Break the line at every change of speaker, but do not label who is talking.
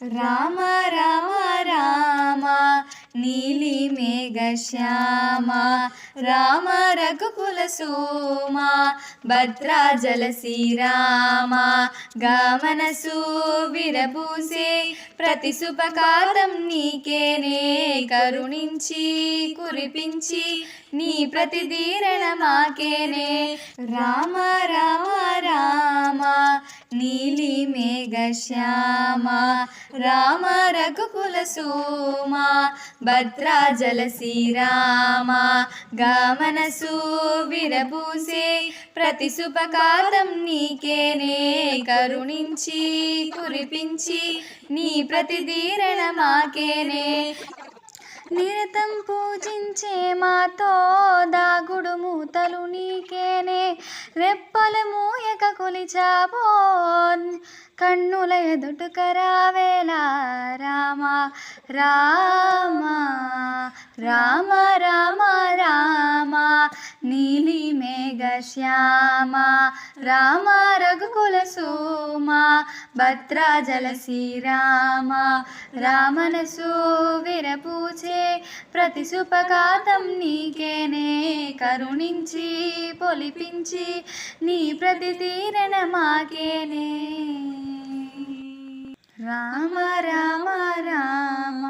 రామ రామ రామ నీలి మేఘ శ్యామ రామ రఘుకుల సోమ భద్రాచల శ్రీరామ గామనసు విరబూసే ప్రతి శుభకాలం నీకేనే కరుణించి కురిపించి నీ ప్రతిదీరణ మాకేనే రామ రామ రామ నీలి మేఘ శ్యామ రామ రఘుకుల సోమ భద్రాచల శ్రీరామ గామనసు విరబూసే ప్రతి శుభకాలం నీకేనే కరుణించి కురిపించి నీ ప్రతిదీరణ మాకేనే నిరతం పూజించే మాతో దాగుడు మూతలు నీకేనే రెప్పలు మూయక కొలిచావో కన్నుల ఎదుటక రావేలా రామ రామ రామ రామ రామ నీలి మేఘ శ్యామ రామ రఘుకుల సోమ భద్రాచల శ్రీరామ రామనసు విరపూచే ప్రతి శుభకాతం నీకేనే కరుణించి పొలిపించి నీ ప్రతి తీరణ మాకేనే రామ రామ రామ